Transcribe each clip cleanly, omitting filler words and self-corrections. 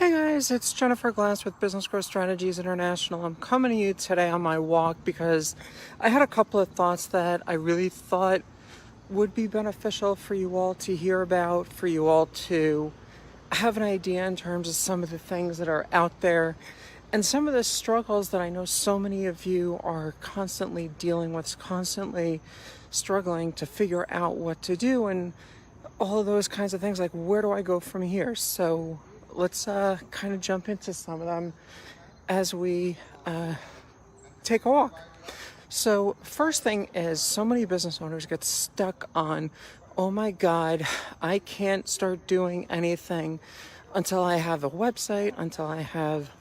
Hi guys, it's Jennifer Glass with Business Growth Strategies International. I'm coming to you today on my walk because I had a couple of thoughts that I really thought would be beneficial for you all to hear about, for you all to have an idea in terms of some of the things that are out there and some of the struggles that I know so many of you are constantly dealing with, constantly struggling to figure out what to do and all of those kinds of things, like where do I go from here? So let's kind of jump into some of them as we take a walk. So first thing is, so many business owners get stuck on, oh my God, I can't start doing anything until I have a website, until I have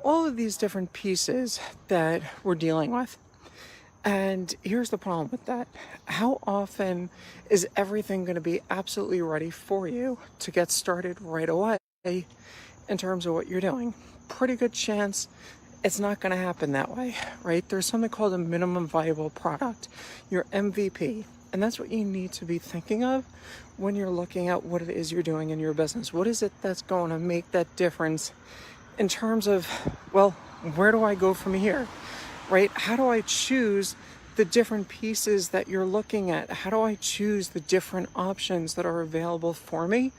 all of these different pieces that we're dealing with. And here's the problem with that. How often is everything going to be absolutely ready for you to get started right away in terms of what you're doing? Pretty good chance it's not going to happen that way, right? There's something called a minimum viable product, your MVP. And that's what you need to be thinking of when you're looking at what it is you're doing in your business. What is it that's going to make that difference in terms of, well, where do I go from here? Right? How do I choose the different pieces that you're looking at? How do I choose the different options that are available for me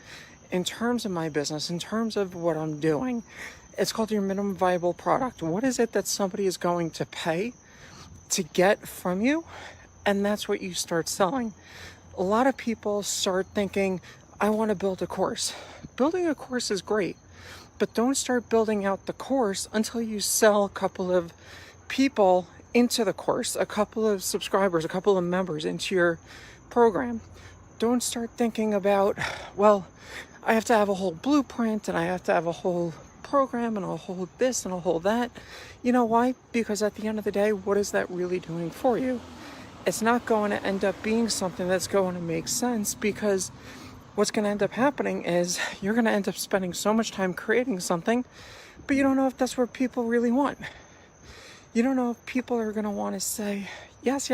in terms of my business, in terms of what I'm doing? It's called your minimum viable product. What is it that somebody is going to pay to get from you? And that's what you start selling. A lot of people start thinking, I want to build a course. Building a course is great, but don't start building out the course until you sell a couple of people into the course, a couple of subscribers, a couple of members into your program. Don't start thinking about, well, I have to have a whole blueprint and I have to have a whole program and a whole this and a whole that. You know why? Because at the end of the day, what is that really doing for you? It's not going to end up being something that's going to make sense, because what's going to end up happening is you're going to end up spending so much time creating something, but you don't know if that's what people really want. You don't know if people are going to want to say, yes,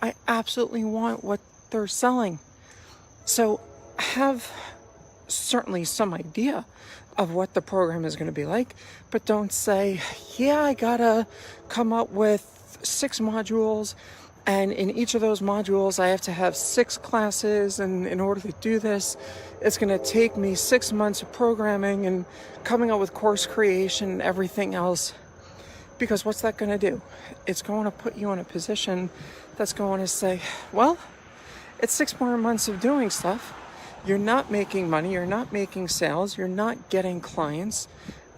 I absolutely want what they're selling. So have certainly some idea of what the program is going to be like, but don't say, yeah, I got to come up with 6 modules, and in each of those modules, I have to have 6 classes, and in order to do this, it's going to take me 6 months of programming and coming up with course creation and everything else. Because what's that going to do? It's going to put you in a position that's going to say, well, it's 6 more months of doing stuff. You're not making money. You're not making sales. You're not getting clients.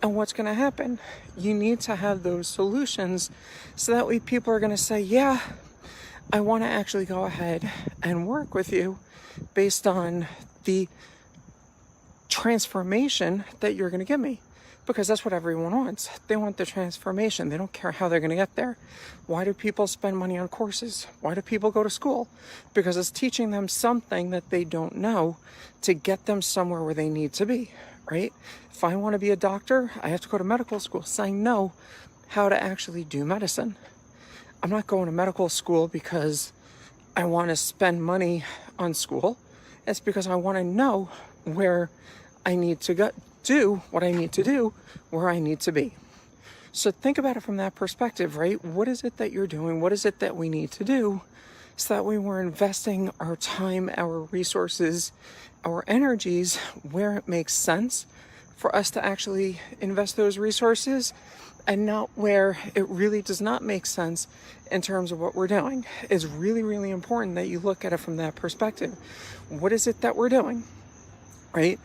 And what's going to happen? You need to have those solutions so that way people are going to say, yeah, I want to actually go ahead and work with you based on the transformation that you're going to give me. Because that's what everyone wants. They want the transformation. They don't care how they're going to get there. Why do people spend money on courses? Why do people go to school? Because it's teaching them something that they don't know to get them somewhere where they need to be, right? If I want to be a doctor, I have to go to medical school, so I know how to actually do medicine. I'm not going to medical school because I want to spend money on school. It's because I want to know where I need to go, do what I need to do, where I need to be. So think about it from that perspective, right? What is it that you're doing? What is it that we need to do so that way we're investing our time, our resources, our energies where it makes sense for us to actually invest those resources, and not where it really does not make sense in terms of what we're doing. It's really, really important that you look at it from that perspective. What is it that we're doing, right?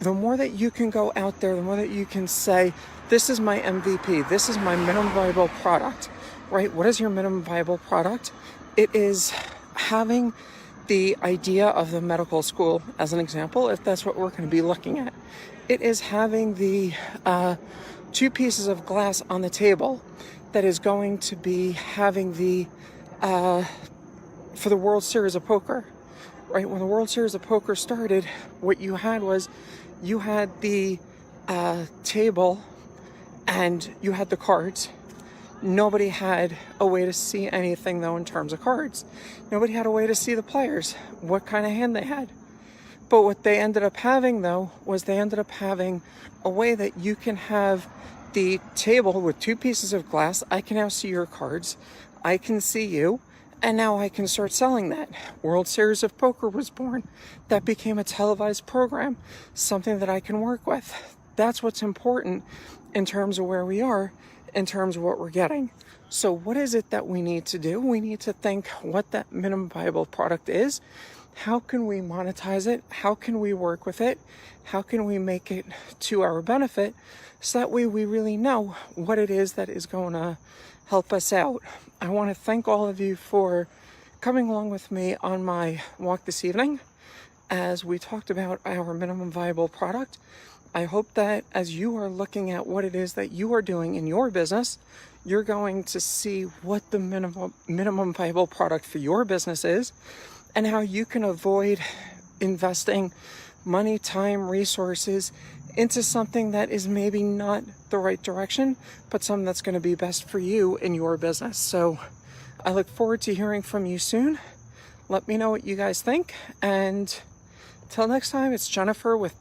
The more that you can go out there, the more that you can say, this is my MVP, this is my minimum viable product, right? What is your minimum viable product? It is having the idea of the medical school, as an example, if that's what we're going to be looking at. It is having the 2 pieces of glass on the table that is going to be having the, for the World Series of Poker, right? When the World Series of Poker started, what you had was, you had the table and you had the cards. Nobody had a way to see anything, though, in terms of cards. Nobody had a way to see the players, what kind of hand they had. But what they ended up having, though, was they ended up having a way that you can have the table with two pieces of glass. I can now see your cards. I can see you. And now I can start selling that. World Series of Poker was born. That became a televised program, something that I can work with. That's what's important in terms of where we are, in terms of what we're getting. So what is it that we need to do? We need to think what that minimum viable product is. How can we monetize it? How can we work with it? How can we make it to our benefit? So that way we really know what it is that is going to help us out. I want to thank all of you for coming along with me on my walk this evening as we talked about our minimum viable product. I hope that as you are looking at what it is that you are doing in your business, you're going to see what the minimum viable product for your business is and how you can avoid investing money, time, resources into something that is maybe not the right direction, but something that's going to be best for you in your business. So I look forward to hearing from you soon. Let me know what you guys think. And till next time, it's Jennifer with